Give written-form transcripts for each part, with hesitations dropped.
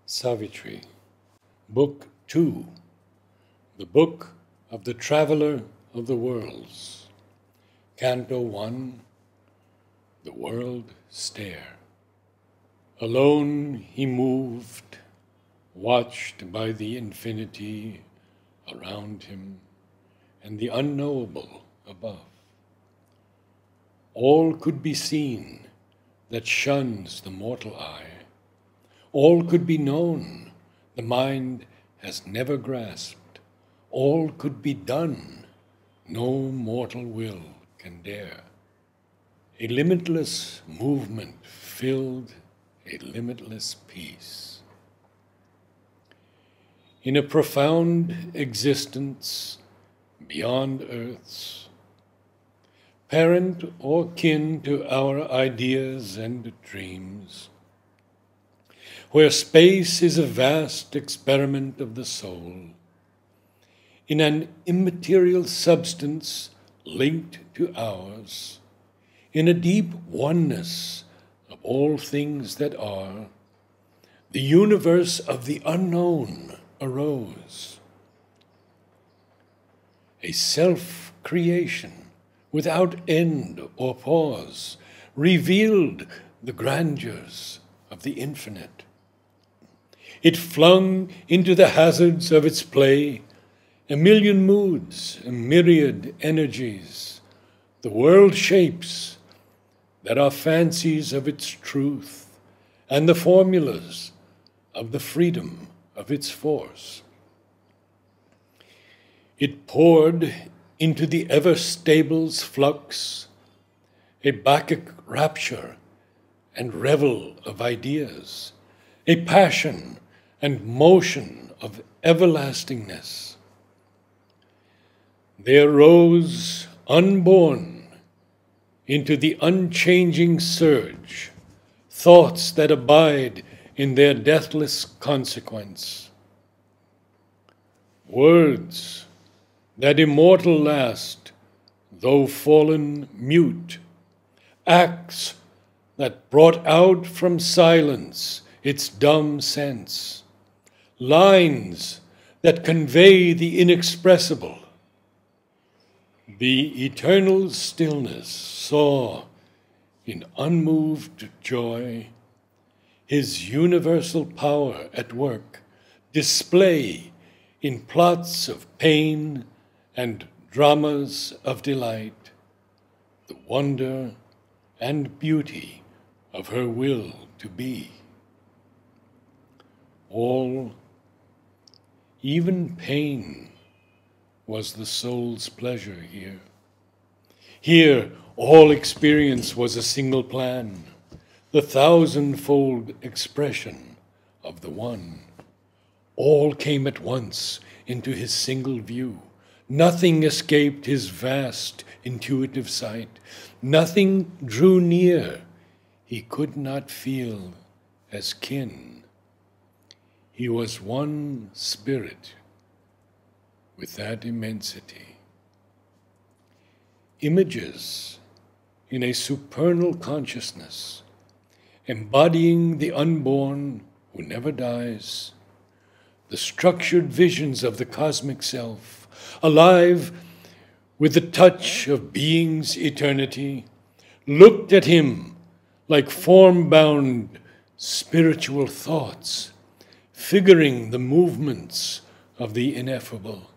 Savitri, Book 2, the Book of the Traveler of the Worlds, Canto 1, The World Stare. Alone he moved, watched by the infinity around him and the unknowable above. All could be seen that shuns the mortal eye. All could be known, the mind has never grasped. All could be done, no mortal will can dare. A limitless movement filled a limitless peace. In a profound existence beyond earth's, parent or kin to our ideas and dreams, where space is a vast experiment of the soul, in an immaterial substance linked to ours, in a deep oneness of all things that are, the universe of the unknown arose. A self-creation without end or pause revealed the grandeurs of the infinite. It flung into the hazards of its play a million moods, a myriad energies, the world shapes that are fancies of its truth, and the formulas of the freedom of its force. It poured into the ever-stable's flux a Bacchic rapture and revel of ideas, a passion and motion of everlastingness. There rose, unborn, into the unchanging surge, thoughts that abide in their deathless consequence. Words that immortal last, though fallen mute. Acts that brought out from silence its dumb sense. Lines that convey the inexpressible. The eternal stillness saw in unmoved joy his universal power at work, display in plots of pain and dramas of delight, the wonder and beauty of her will to be. All, even pain, was the soul's pleasure here. Here, all experience was a single plan, the thousandfold expression of the one. All came at once into his single view. Nothing escaped his vast intuitive sight. Nothing drew near he could not feel as kin. He was one spirit with that immensity. Images in a supernal consciousness, embodying the unborn who never dies, the structured visions of the cosmic self, alive with the touch of being's eternity, looked at him like form-bound spiritual thoughts, figuring the movements of the ineffable,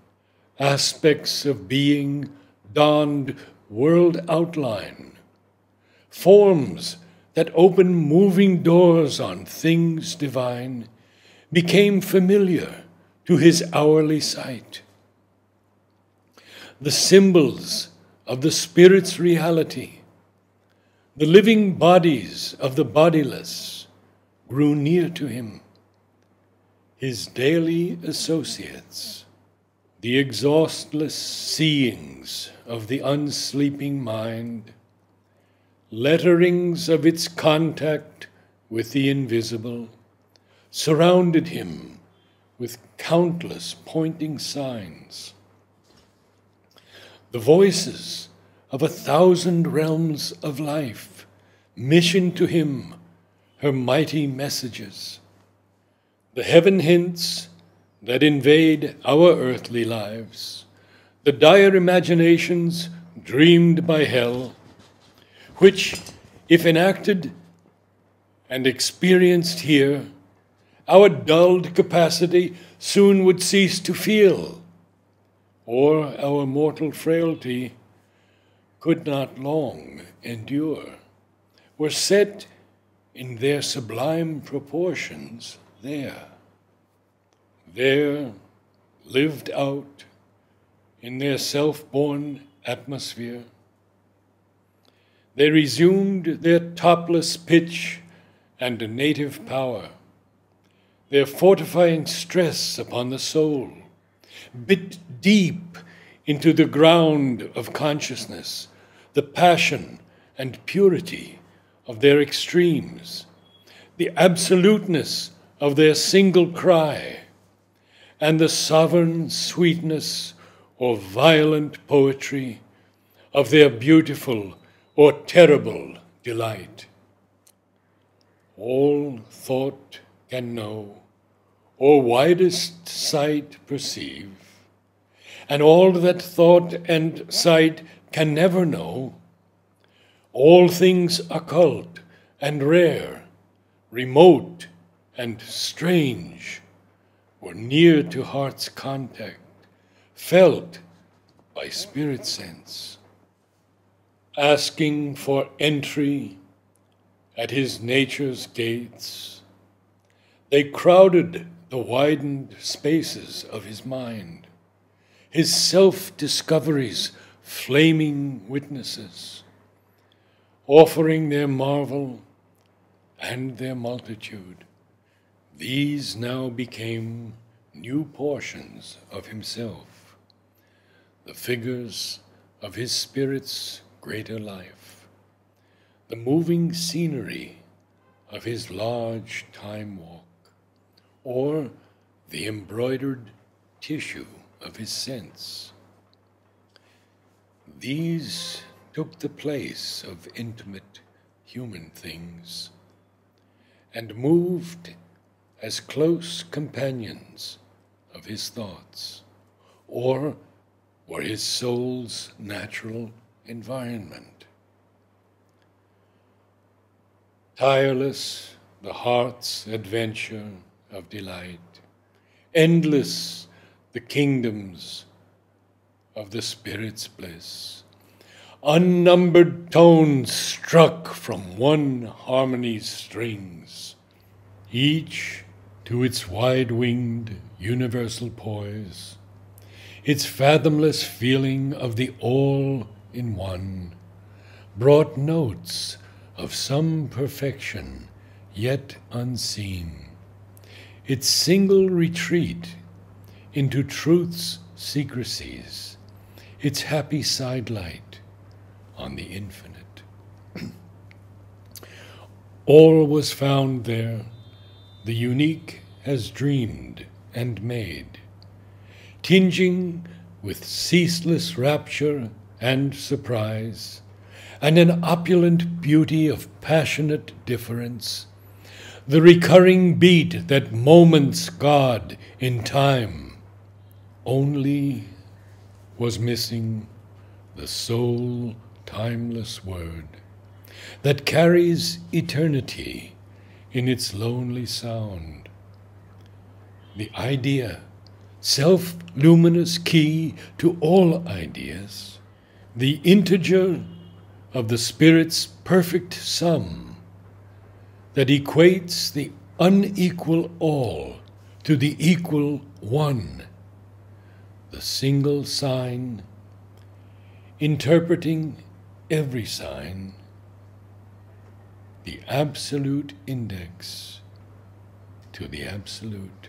aspects of being donned world outline, forms that open moving doors on things divine, became familiar to his hourly sight. The symbols of the Spirit's reality, the living bodies of the bodiless, grew near to him. His daily associates, the exhaustless seeings of the unsleeping mind, letterings of its contact with the invisible, surrounded him with countless pointing signs. The voices of 1,000 realms of life missioned to him her mighty messages. the heaven hints that invade our earthly lives, the dire imaginations dreamed by hell, which, if enacted and experienced here, our dulled capacity soon would cease to feel, or our mortal frailty could not long endure, were set in their sublime proportions there. There, lived out in their self-born atmosphere, they resumed their topless pitch and native power, their fortifying stress upon the soul, bit deep into the ground of consciousness, the passion and purity of their extremes, the absoluteness of their single cry, and the sovereign sweetness or violent poetry of their beautiful or terrible delight. All thought can know, or widest sight perceive, and all that thought and sight can never know, all things occult and rare, remote and strange, were near to heart's contact, felt by spirit sense, asking for entry at his nature's gates. They crowded the widened spaces of his mind, his self-discoveries flaming witnesses, offering their marvel and their multitude. These now became new portions of himself, the figures of his spirit's greater life, the moving scenery of his large time walk, or the embroidered tissue of his sense. These took the place of intimate human things and moved as close companions of his thoughts, or were his soul's natural environment. Tireless the heart's adventure of delight, endless the kingdoms of the spirit's bliss, unnumbered tones struck from one harmony's strings, each to its wide-winged universal poise, its fathomless feeling of the all in one, brought notes of some perfection yet unseen, its single retreat into truth's secrecies, its happy sidelight on the infinite. All was found there, the unique has dreamed and made, tinging with ceaseless rapture and surprise, and an opulent beauty of passionate difference, the recurring beat that moments God in time. Only was missing the sole timeless word that carries eternity in its lonely sound. The idea, self-luminous key to all ideas, the integer of the Spirit's perfect sum that equates the unequal all to the equal one, the single sign interpreting every sign, the absolute index to the absolute.